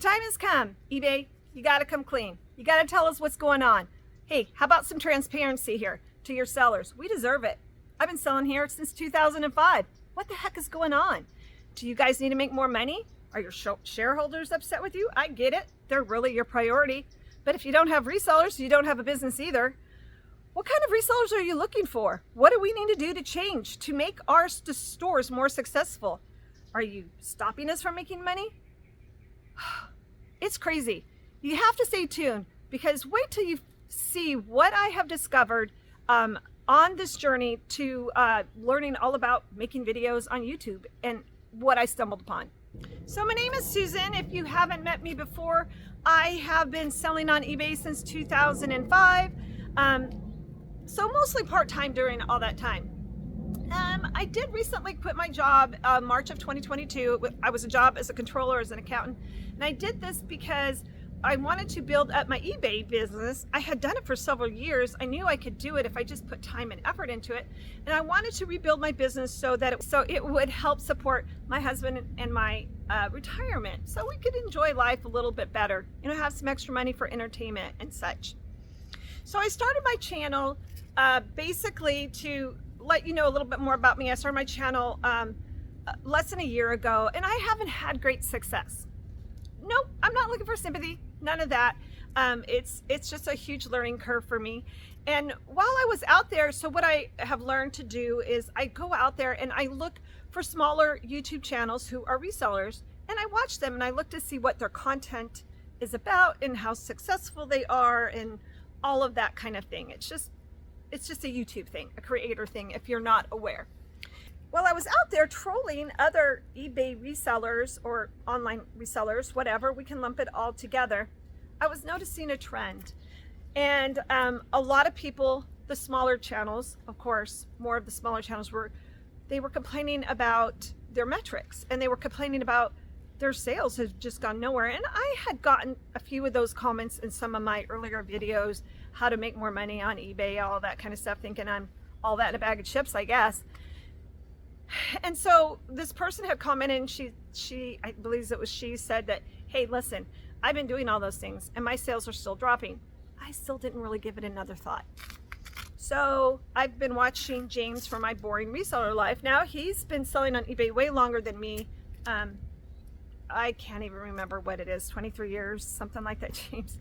time has come. eBay, you got to come clean. You got to tell us what's going on. Hey, how about some transparency here to your sellers? We deserve it. I've been selling here since 2005. What the heck is going on? Do you guys need to make more money? Are your shareholders upset with you? I get it. They're really your priority. But if you don't have resellers, you don't have a business either. What kind of resellers are you looking for? What do we need to do to change to make our stores more successful? Are you stopping us from making money? It's crazy. You have to stay tuned, because wait till you see what I have discovered on this journey to learning all about making videos on YouTube and what I stumbled upon. So my name is Susan. If you haven't met me before, I have been selling on eBay since 2005. So mostly part-time during all that time. I did recently quit my job March of 2022. I was a job as a controller, as an accountant. And I did this because I wanted to build up my eBay business. I had done it for several years. I knew I could do it if I just put time and effort into it. And I wanted to rebuild my business so that it would help support my husband and my retirement, so we could enjoy life a little bit better, have some extra money for entertainment and such. So I started my channel basically to let you know a little bit more about me. I started my channel less than a year ago, and I haven't had great success. Nope, I'm not looking for sympathy, none of that. It's just a huge learning curve for me. And while I was out there, so what I have learned to do is I go out there and I look for smaller YouTube channels who are resellers, and I watch them and I look to see what their content is about and how successful they are and all of that kind of thing. It's just a YouTube thing, a creator thing, if you're not aware. Well, I was out there trolling other eBay resellers or online resellers, whatever, we can lump it all together. I was noticing a trend, and a lot of people, the smaller channels, of course, more of the smaller channels were complaining about their metrics, and they were complaining about their sales had just gone nowhere. And I had gotten a few of those comments in some of my earlier videos, how to make more money on eBay, all that kind of stuff, thinking I'm all that in a bag of chips, I guess. And so this person had commented, and she I believe it was she, said that, hey, listen, I've been doing all those things and my sales are still dropping. I still didn't really give it another thought. So I've been watching James from My Boring Reseller Life. Now he's been selling on eBay way longer than me. I can't even remember what it is, 23 years, something like that, James.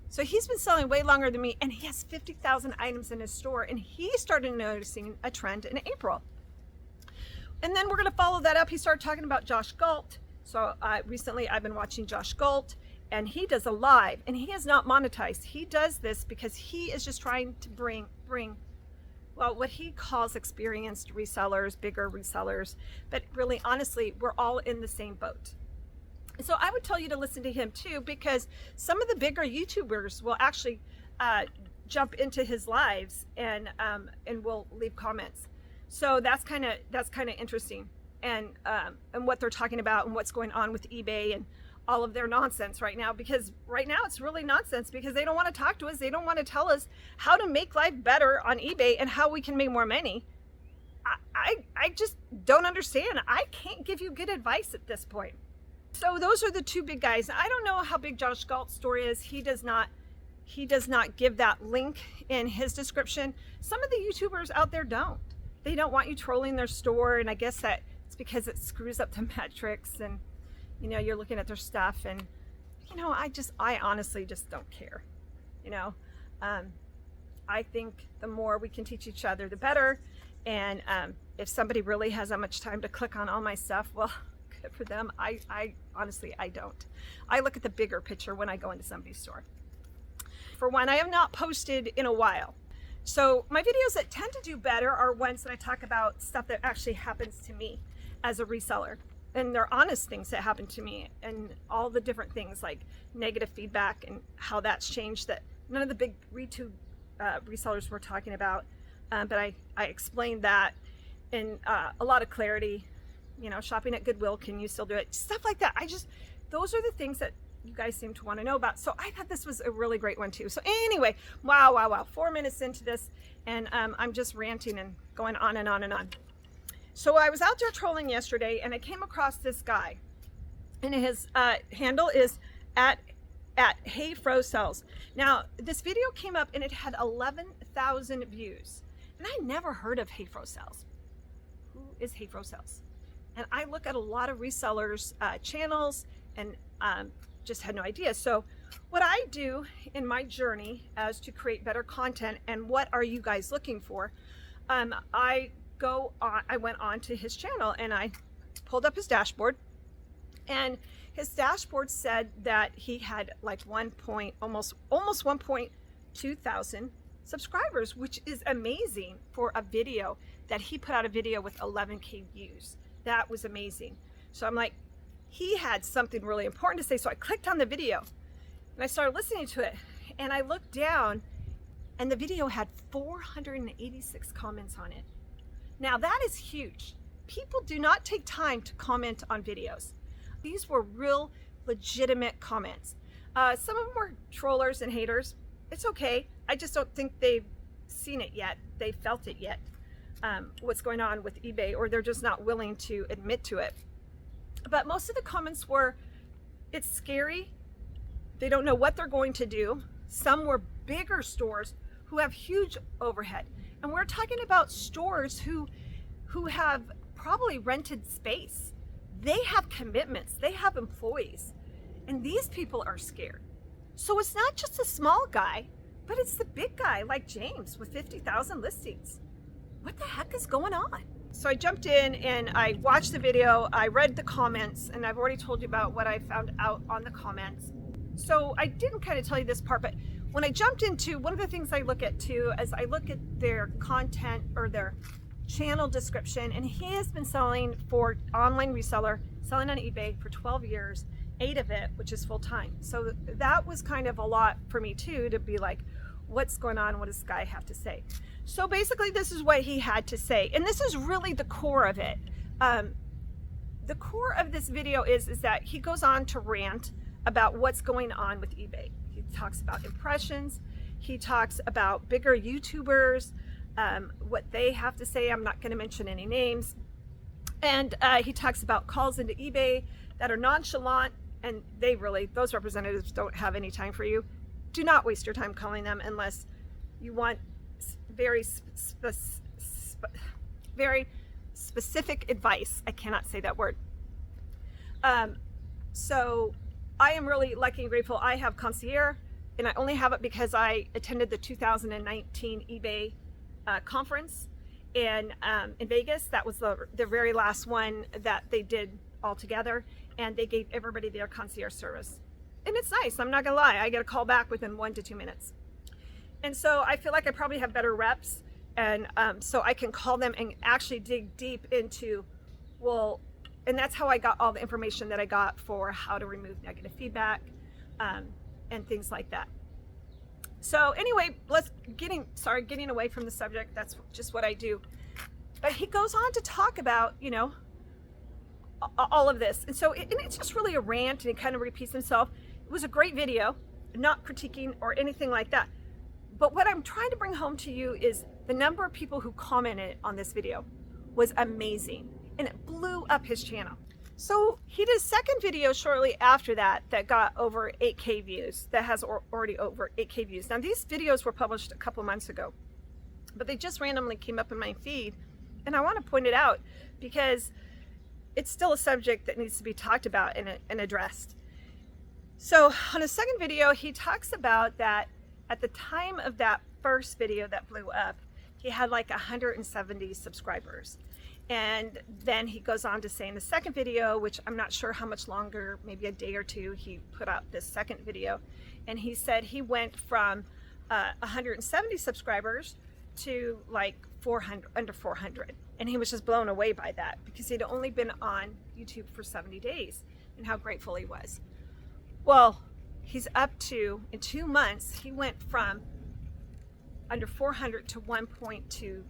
So he's been selling way longer than me, and he has 50,000 items in his store, and he started noticing a trend in April. And then we're going to follow that up. He started talking about Josh Galt. So recently I've been watching Josh Galt, and he does a live, and he is not monetized. He does this because he is just trying to bring well, what he calls experienced resellers, bigger resellers, but really, honestly, we're all in the same boat. And so I would tell you to listen to him too, because some of the bigger YouTubers will actually jump into his lives and will leave comments. So that's kind of interesting, and what they're talking about and what's going on with eBay and all of their nonsense right now, because right now it's really nonsense, because they don't want to talk to us. They don't want to tell us how to make life better on eBay and how we can make more money. I just don't understand. I can't give you good advice at this point. So those are the two big guys. I don't know how big Josh Galt's store is. He does not give that link in his description. Some of the YouTubers out there don't. They don't want you trolling their store, and I guess that it's because it screws up the metrics, and you're looking at their stuff, and I honestly just don't care. I think the more we can teach each other, the better. And if somebody really has that much time to click on all my stuff, well, good for them. I honestly, I don't. I look at the bigger picture when I go into somebody's store. For one, I have not posted in a while. So my videos that tend to do better are ones that I talk about stuff that actually happens to me as a reseller. And they're honest things that happen to me, and all the different things like negative feedback and how that's changed, that none of the big resellers were talking about. But I explained that in a lot of clarity. Shopping at Goodwill, can you still do it? Stuff like that. Those are the things that you guys seem to want to know about. So I thought this was a really great one too. So anyway, wow. 4 minutes into this, and I'm just ranting and going on and on and on. So I was out there trolling yesterday, and I came across this guy. and his handle is at Hayro Sales. Now, this video came up and it had 11,000 views, and I never heard of Hayro Sales. Who is Hayro Sales? And I look at a lot of resellers channels and just had no idea. So what I do in my journey as to create better content, and what are you guys looking for, I went on to his channel and I pulled up his dashboard, and his dashboard said that he had like almost 1.2 thousand subscribers, which is amazing for a video that he put out, a video with 11K views. That was amazing. So I'm like, he had something really important to say. So I clicked on the video and I started listening to it, and I looked down and the video had 486 comments on it. Now that is huge. People do not take time to comment on videos. These were real legitimate comments. Some of them were trollers and haters. It's okay. I just don't think they've seen it yet. They felt it yet, what's going on with eBay, or they're just not willing to admit to it. But most of the comments were, it's scary. They don't know what they're going to do. Some were bigger stores who have huge overhead. And we're talking about stores who have probably rented space. They have commitments, they have employees, and these people are scared. So it's not just a small guy, but it's the big guy like James with 50,000 listings. What the heck is going on? So I jumped in and I watched the video, I read the comments, and I've already told you about what I found out on the comments. So I didn't kind of tell you this part, but when I jumped into, one of the things I look at too, is I look at their content or their channel description, and he has been selling for online reseller, selling on eBay for 12 years, 8 of it, which is full time. So that was kind of a lot for me too, to be like, what's going on? What does this guy have to say? So basically this is what he had to say. And this is really the core of it. The core of this video is that he goes on to rant about what's going on with eBay. He talks about impressions. He talks about bigger YouTubers, what they have to say. I'm not going to mention any names. And he talks about calls into eBay that are nonchalant, and those representatives don't have any time for you. Do not waste your time calling them unless you want very specific advice. I cannot say that word. So I am really lucky and grateful. I have Concierge, and I only have it because I attended the 2019 eBay conference in Vegas. That was the very last one that they did all together, and they gave everybody their concierge service. And it's nice, I'm not gonna lie. I get a call back within 1 to 2 minutes. And so I feel like I probably have better reps, and so I can call them and actually dig deep into, and that's how I got all the information that I got for how to remove negative feedback and things like that. So anyway, getting away from the subject, that's just what I do. But he goes on to talk about, all of this. And so it's just really a rant, and he kind of repeats himself. It was a great video, not critiquing or anything like that. But what I'm trying to bring home to you is the number of people who commented on this video was amazing, and it blew up his channel. So he did a second video shortly after that got over 8K views, that has already over 8K views. Now these videos were published a couple months ago, but they just randomly came up in my feed, and I want to point it out because it's still a subject that needs to be talked about and addressed. So on his second video, he talks about that at the time of that first video that blew up, he had like 170 subscribers. And then he goes on to say in the second video, which I'm not sure how much longer, maybe a day or two, he put out this second video. And he said he went from 170 subscribers to like 400, under 400. And he was just blown away by that because he'd only been on YouTube for 70 days and how grateful he was. Well, he's up to, in 2 months, he went from under 400 to 1.2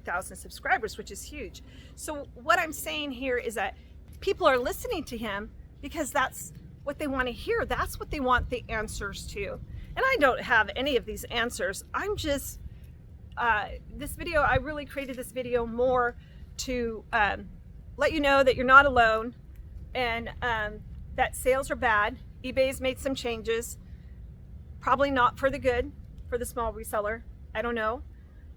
thousand subscribers, which is huge. So what I'm saying here is that people are listening to him because that's what they want to hear. That's what they want the answers to. And I don't have any of these answers. I'm just, this video, I really created this video more to let you know that you're not alone. and that sales are bad. eBay's made some changes, probably not for the good for the small reseller. I don't know,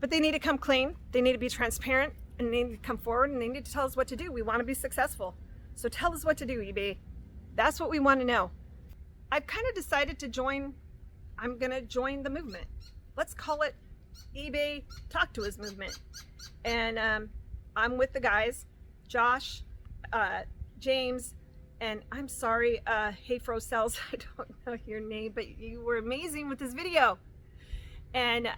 but they need to come clean. They need to be transparent, and they need to come forward, and they need to tell us what to do. We want to be successful, so tell us what to do, eBay. That's what we want to know. I've kind of decided to join. I'm gonna join the movement. Let's call it eBay Talk to Us movement. And I'm with the guys, Josh, James, and I'm sorry, Hayro Sales, I don't know your name, but you were amazing with this video. And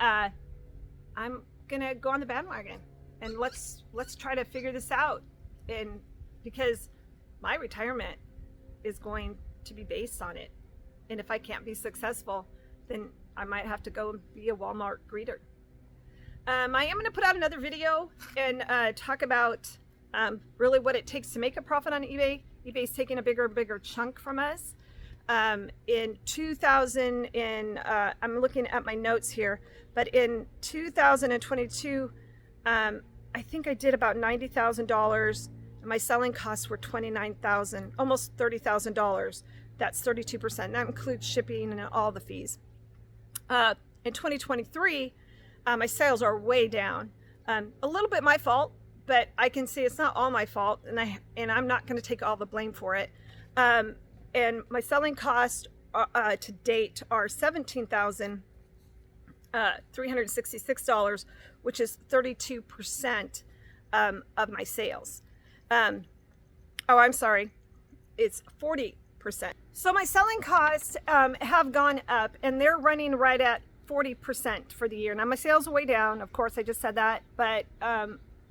I'm gonna go on the bandwagon, and let's try to figure this out. And because my retirement is going to be based on it, and if I can't be successful, then I might have to go and be a Walmart greeter. I am going to put out another video and talk about really what it takes to make a profit on eBay. eBay's taking a bigger and bigger chunk from us. In 2000, I'm looking at my notes here, but in 2022, I think I did about $90,000. My selling costs were $29,000, almost $30,000. That's 32%. That includes shipping and all the fees. In 2023, my sales are way down. A little bit my fault, but I can see it's not all my fault, and I'm not going to take all the blame for it. And my selling costs to date are $17,366, which is 32% of my sales. Oh, I'm sorry, it's 40%. So my selling costs have gone up, and they're running right at 40% for the year. Now my sales are way down, of course, I just said that, but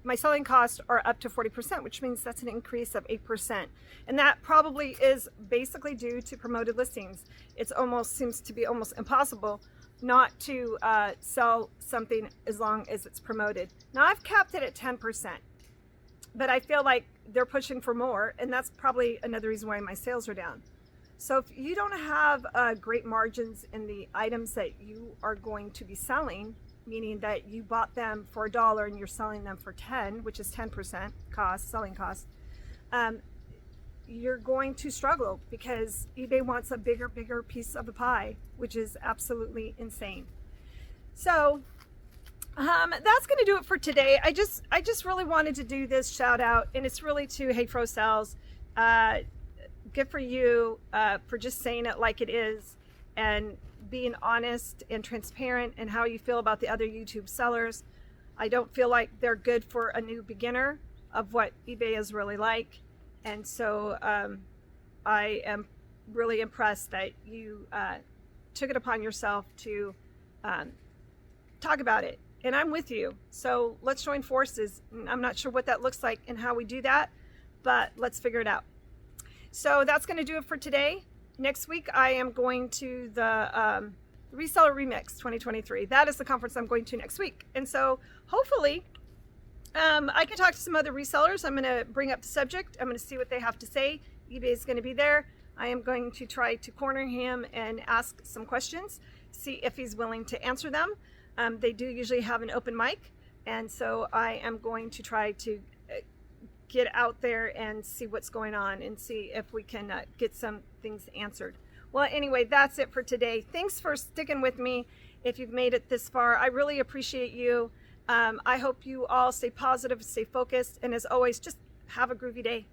my selling costs are up to 40%, which means that's an increase of 8%. And that probably is basically due to promoted listings. It seems to be almost impossible not to sell something as long as it's promoted. Now I've capped it at 10%, but I feel like they're pushing for more, and that's probably another reason why my sales are down. So if you don't have great margins in the items that you are going to be selling, meaning that you bought them for $1 and you're selling them for 10, which is 10% selling cost, you're going to struggle because eBay wants a bigger piece of the pie, which is absolutely insane. So that's going to do it for today. I just really wanted to do this shout out, and it's really to Hayro Sales. Good for you for just saying it like it is and being honest and transparent and how you feel about the other YouTube sellers. I don't feel like they're good for a new beginner of what eBay is really like. And so I am really impressed that you took it upon yourself to talk about it. And I'm with you. So let's join forces. I'm not sure what that looks like and how we do that, but let's figure it out. So that's going to do it for today. Next week, I am going to the Reseller Remix 2023. That is the conference I'm going to next week. And so hopefully I can talk to some other resellers. I'm going to bring up the subject. I'm going to see what they have to say. eBay is going to be there. I am going to try to corner him and ask some questions, see if he's willing to answer them. They do usually have an open mic. And so I am going to try to get out there and see what's going on and see if we can get some things answered. Well, anyway, that's it for today. Thanks for sticking with me. If you've made it this far, I really appreciate you. I hope you all stay positive, stay focused, and as always, just have a groovy day.